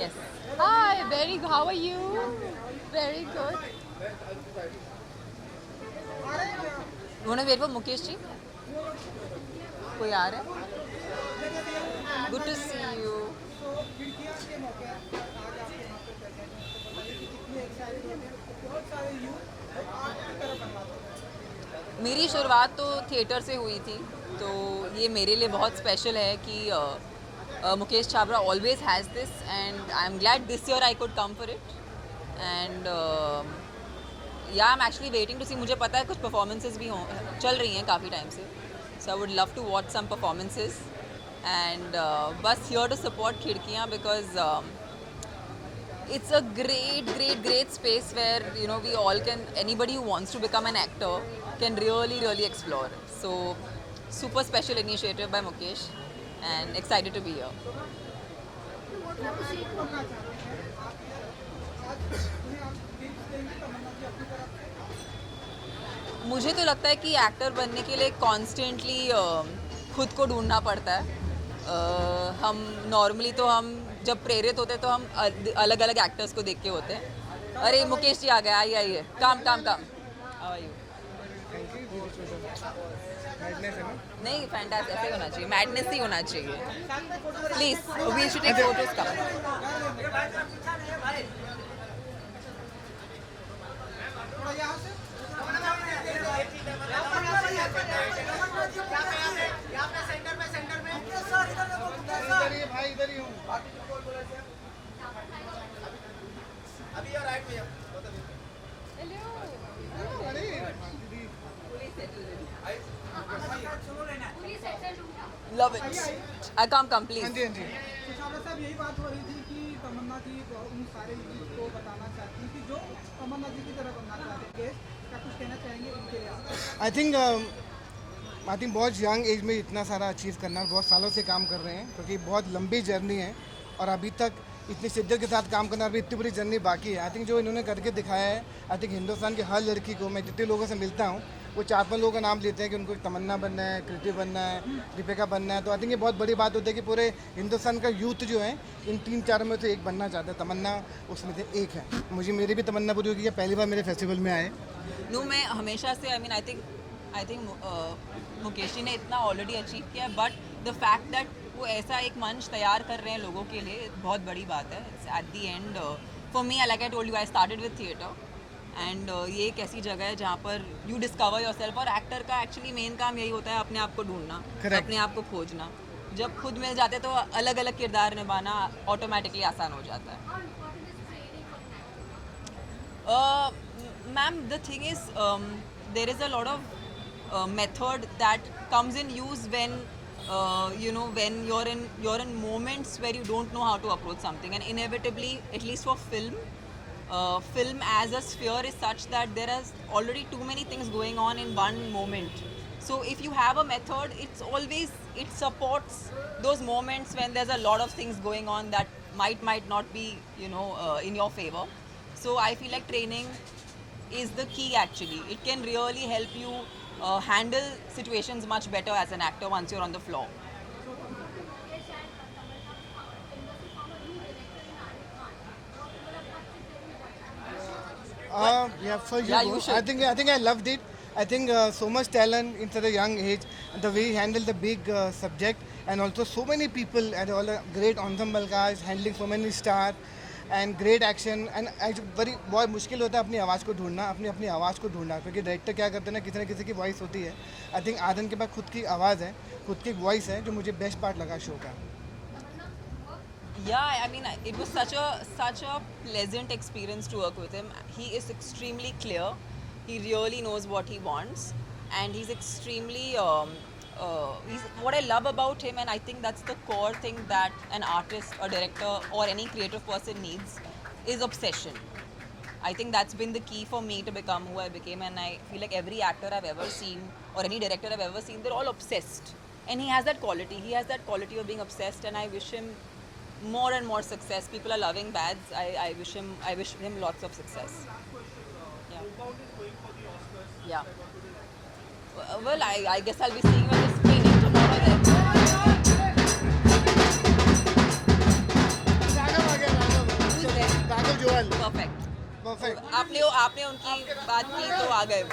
Yes. Hi, very good. How are you? Very good. wanna wait for Mukesh ji? कोई आ रहा है? Good to see you. मेरी शुरुआत तो थिएटर से हुई थी, तो ये मेरे लिए बहुत स्पेशल है कि Mukesh Chhabra always has this and I am glad this year I could come for it and yeah I am actually waiting to see. मुझे पता है कुछ परफॉर्मेंसेज भी चल रही हैं काफ़ी टाइम से, so I would love to watch some performances and बस here to support Khidkiyaan because it's a great space where we all can, anybody who wants to become an actor can really explore. So super special initiative by Mukesh and excited to be here. मुझे तो लगता है कि actor बनने के लिए constantly खुद को ढूंढना पड़ता है. हम नॉर्मली तो हम जब प्रेरित होते हैं तो हम अलग अलग एक्टर्स को देख के होते हैं. अरे मुकेश जी आ गए, आइए काम. How are you? नहीं, फैंटास्टिक ऐसे ही होना चाहिए, मैडनेस ही होना चाहिए. Please we should take photos का. भाई इधर ही हूँ. अभी और राइट भैया. Love it. I come please. हाँ जी. छाबड़ा साहब, यही बात हो रही थी कि तमन्ना जी उन सारे यूथ को बताना चाहती हैं कि जो तमन्ना जी की तरह बनना चाहते हैं. क्या कुछ कहना चाहेंगे उनके लिए? आई थिंक बहुत यंग एज में इतना सारा अचीव करना, बहुत सालों से काम कर रहे हैं क्योंकि बहुत लंबी जर्नी है और अभी तक इतनी शिद्दत के साथ काम करना, अभी इतनी बड़ी जर्नी बाकी है. आई थिंक जो इन्होंने करके दिखाया है, आई थिंक हिंदुस्तान की हर लड़की को, मैं जितने लोगों से मिलता हूँ वो 4-5 लोगों का नाम लेते हैं कि उनको तमन्ना बनना है, कृति बनना है, दीपिका बनना है. तो आई थिंक ये बहुत बड़ी बात होती है कि पूरे हिंदुस्तान का यूथ जो है इन 3-4 में से एक बनना चाहता है. तमन्ना उसमें से एक है. मेरी भी तमन्ना पूरी होगी कि पहली बार मेरे फेस्टिवल में आए. नो, मैं हमेशा से आई थिंक मुकेश जी ने इतना ऑलरेडी अचीव किया है, बट द फैक्ट दैट वो ऐसा एक मंच तैयार कर रहे हैं लोगों के लिए, बहुत बड़ी बात है. At the end for me, like I told you, I started with theatre and ये एक ऐसी जगह है जहाँ पर यू डिस्कवर योरसेल्फ. और एक्टर का एक्चुअली मेन काम यही होता है, अपने आप को ढूंढना, अपने आप को खोजना. जब खुद मिल जाते तो अलग अलग किरदार निभाना ऑटोमेटिकली आसान हो जाता है. Ma'am, the thing is there is a lot of method that comes in use when when you're in moments where you don't know how to approach something, and inevitably, at least for film as a sphere is such that there is already too many things going on in one moment. So if you have a method, it supports those moments when there's a lot of things going on that might not be in your favor. So I feel like training is the key. Actually, it can really help you handle situations much better as an actor once you're on the floor. For you, Yeah, you should. I think I loved it. I think so much talent in such a young age, the way he handled the big subject, and also so many people and all the great ensemble guys handling so many stars and great action. And बहुत मुश्किल होता है अपनी आवाज़ को ढूंढना, अपनी आवाज़ को ढूंढना, क्योंकि डायरेक्टर क्या करते हैं ना, किसी न किसी की वॉइस होती है. आई थिंक आदन के पास खुद की आवाज़ है, खुद की वॉइस है, जो मुझे बेस्ट पार्ट लगा शो का. Yeah, I mean, it was such a pleasant experience to work with him. He is extremely clear. He really knows what he wants, and he's extremely. What I love about him, and I think that's the core thing that an artist, a director, or any creative person needs, is obsession. I think that's been the key for me to become who I became, and I feel like every actor I've ever seen, or any director I've ever seen, they're all obsessed. And he has that quality. He has that quality of being obsessed, and I wish him more and more success. People are loving Bads. I wish him lots of success. Yeah. Well, I guess I'll be seeing you at the screening tomorrow then. Raghav आ गया. Done perfect. Perfect आपने उनकी बात की तो आ गए वो।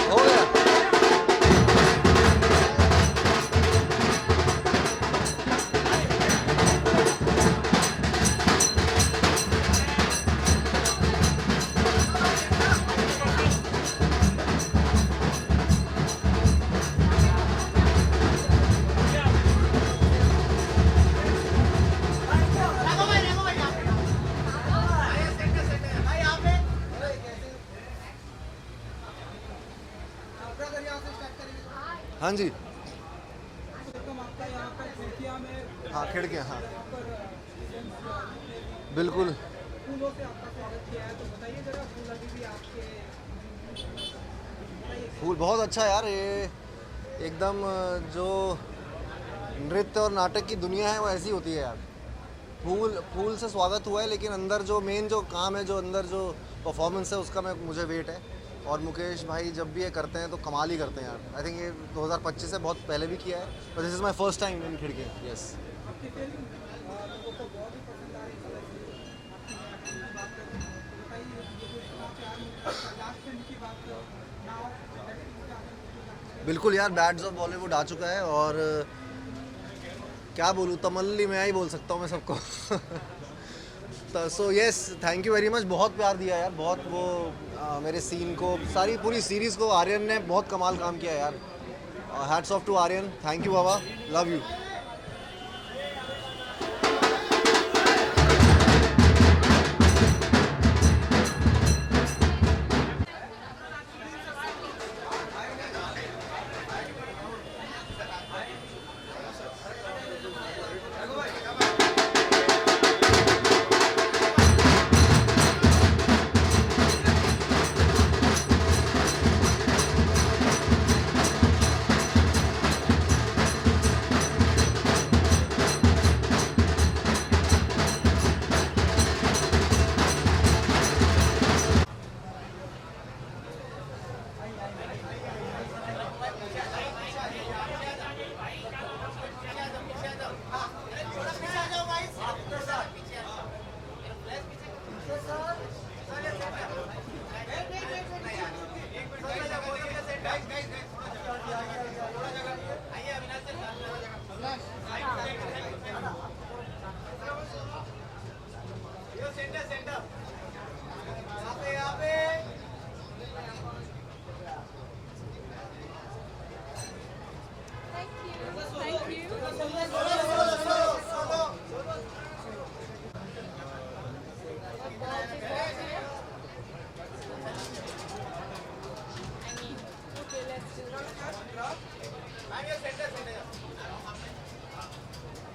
हो गया। हाँ जी, एकदम आपका यहाँ पर खिड़कियाँ में हाँ खिड़कियाँ, हाँ पर बिल्कुल। फूलों से आपका स्वागत किया है, तो बताइए जरा फूल अभी भी आपके फूल बहुत अच्छा है यार, ये एकदम जो नृत्य और नाटक की दुनिया है वो ऐसी होती है यार। फूल से स्वागत हुआ है, लेकिन अंदर जो मेन जो काम है, जो अंदर जो परफॉर्मेंस है उसका मुझे वेट है। और मुकेश भाई जब भी ये करते हैं तो कमाल ही करते हैं यार। आई थिंक ये 2025 से बहुत पहले भी किया है, but this is my first time in खिड़कियाँ। यस, आपकी फिल्म लोगों को बहुत ही पसंद आ रही है। बात करें तो बताइए ये जो इतना प्यार मिलता है, लास्ट फिल्म की बात करो नाउ बिल्कुल यार, बैड्स ऑफ बॉलीवुड आ चुका है और क्या बोलूँ, तमल्ली मैं ही बोल सकता हूँ मैं सबको। So yes, thank you very much. बहुत प्यार दिया यार, बहुत वो मेरे सीन को, सारी पूरी सीरीज़ को आर्यन ने बहुत कमाल काम किया यार। Hats off to Aryan, thank you बाबा, लव यू।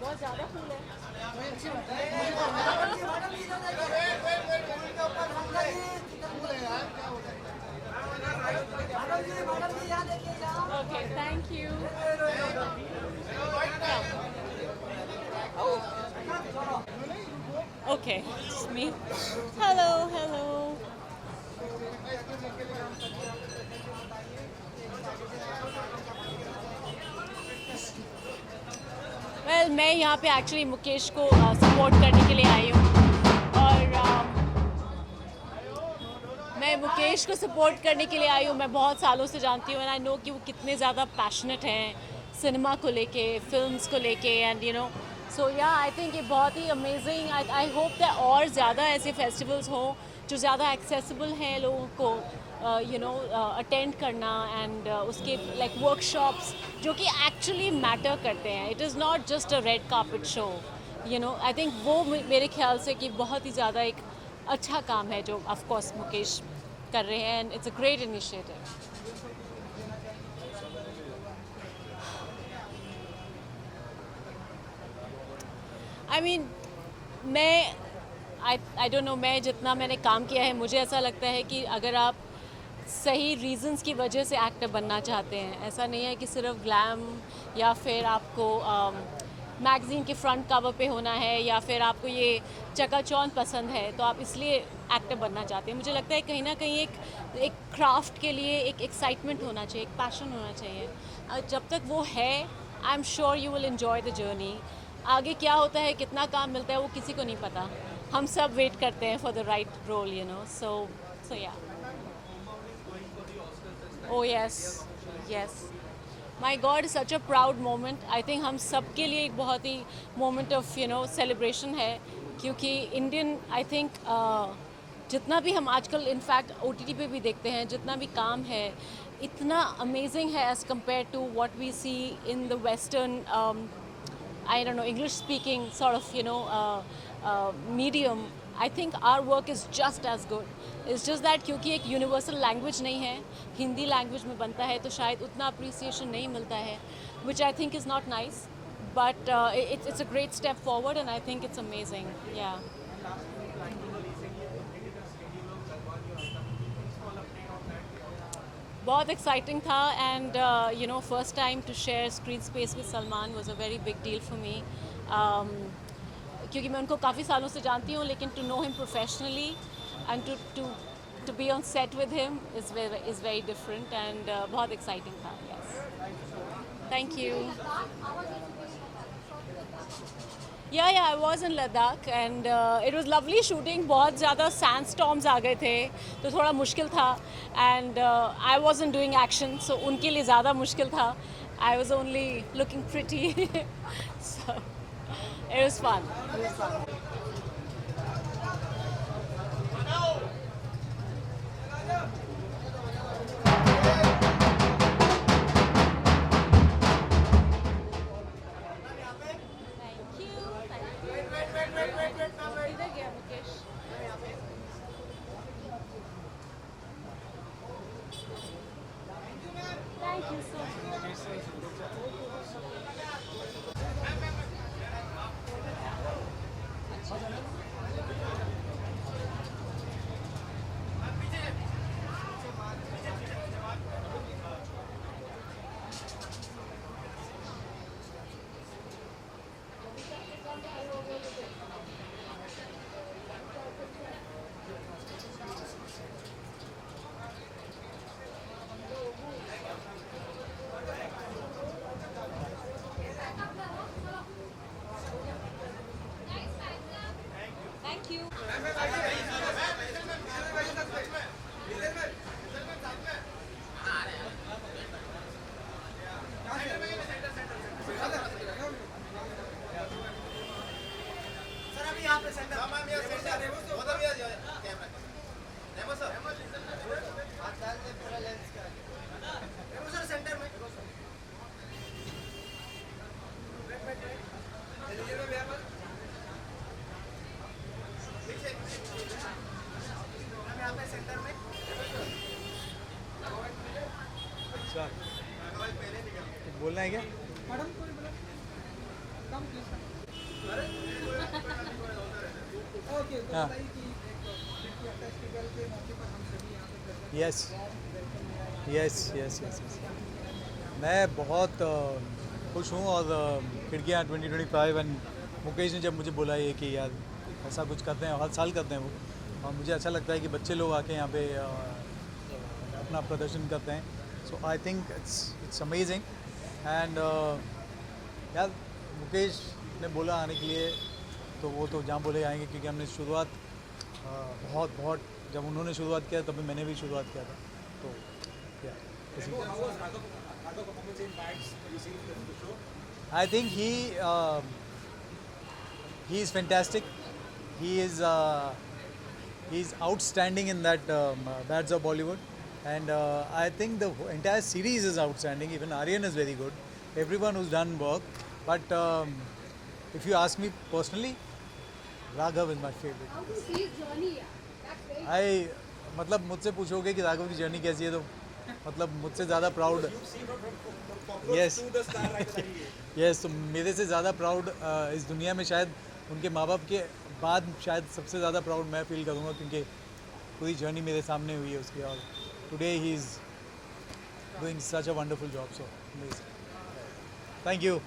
बहुत ज़्यादा फूल है। Okay, thank you. Okay, it's me. Hello, hello. Well, मैं यहाँ पे एक्चुअली मुकेश को सपोर्ट करने के लिए आई हूँ और मैं मुकेश को सपोर्ट करने के लिए आई हूँ. मैं बहुत सालों से जानती हूँ एंड आई नो कि वो कितने ज़्यादा पैशनेट हैं सिनेमा को लेके, फिल्म्स को लेके एंड यू नो सो या आई थिंक ये बहुत ही अमेजिंग. आई होप दैट और ज़्यादा ऐसे फेस्टिवल्स हों जो ज़्यादा एक्सेसिबल हैं लोगों को अटेंड करना एंड उसके लाइक वर्कशॉप्स जो कि एक्चुअली मैटर करते हैं. It is not just a red carpet show I think वो मेरे ख्याल से कि बहुत ही ज़्यादा एक अच्छा काम है जो ऑफ कोर्स मुकेश कर रहे हैं and it's a great initiative. I mean I don't know, मैं जितना मैंने काम किया है मुझे ऐसा लगता है कि अगर आप सही रीजंस की वजह से एक्टर बनना चाहते हैं, ऐसा नहीं है कि सिर्फ ग्लैम या फिर आपको मैगज़ीन के फ्रंट कवर पे होना है या फिर आपको ये चकाचौंध पसंद है तो आप इसलिए एक्टर बनना चाहते हैं. मुझे लगता है कहीं ना कहीं एक क्राफ्ट के लिए एक एक्साइटमेंट होना चाहिए, एक पैशन होना चाहिए. जब तक वो है I am sure you will enjoy the journey. आगे क्या होता है, कितना काम मिलता है, वो किसी को नहीं पता. हम सब वेट करते हैं for the right role so या. Oh yes, yes. My God, such a proud moment. I think हम सब के लिए एक बहुत ही moment of celebration है क्योंकि Indian I think जितना भी हम आजकल इनफैक्ट OTT पे भी देखते हैं, जितना भी काम है इतना amazing है as compared to what we see in the Western I don't know English speaking sort of medium. I think our work is just as good. It's just that क्योंकि एक यूनिवर्सल लैंग्वेज नहीं है, Hindi language में बनता है तो शायद उतना अप्रिसिएशन नहीं मिलता है, which I think is not nice. But it's a great step forward and I think it's amazing. Yeah. बहुत एक्साइटिंग था and first time to share screen space with Salman was a very big deal for me क्योंकि मैं उनको काफ़ी सालों से जानती हूँ लेकिन to know him professionally and to be on set with him is very different and बहुत एक्साइटिंग था. Yes, thank you. Yeah, I was in Ladakh and it was lovely shooting. बहुत ज़्यादा sandstorms आ गए थे तो थोड़ा मुश्किल था and I wasn't doing action so उनके लिए ज़्यादा मुश्किल था. I was only looking pretty so it was fun. It was fun. इधर गया Mukesh. Thank you so much. Thank you. अच्छा, कुछ बोलना है क्या? मैडम कोई बोला कम प्लीज. ओके तो हाँ. बताइए कि एक फेस्टिवल के मौके पर हम सभी यहाँ पे कर yes yes yes yes yes मैं बहुत खुश हूँ और खिड़कियाँ 2025 एंड मुकेश ने जब मुझे बोला ये कि यार ऐसा कुछ करते हैं, हर साल करते हैं वो, और मुझे अच्छा लगता है कि बच्चे लोग आके यहाँ पे अपना प्रदर्शन करते हैं. So I think it's amazing. And यार मुकेश ने बोला आने के लिए, तो वो तो जहाँ बोले आएंगे, क्योंकि हमने शुरुआत बहुत जब उन्होंने शुरुआत किया तभी मैंने भी शुरुआत किया था. तो या I think he is fantastic. He is outstanding in that Bads of Bollywood, and I think the entire series is outstanding. Even Aryan is very good. Everyone who's done work, but if you ask me personally, Raghav is my favorite. How to see his journey, yeah. That's very I मतलब मुझसे पूछोगे कि राघव की journey कैसी है, तो मतलब मुझसे ज़्यादा प्राउड यस तो मेरे से ज़्यादा प्राउड इस दुनिया में शायद उनके माँ बाप के बाद शायद सबसे ज़्यादा प्राउड मैं फील करूँगा, क्योंकि पूरी जर्नी मेरे सामने हुई है उसकी, और today he is doing such a wonderful job. So thank you.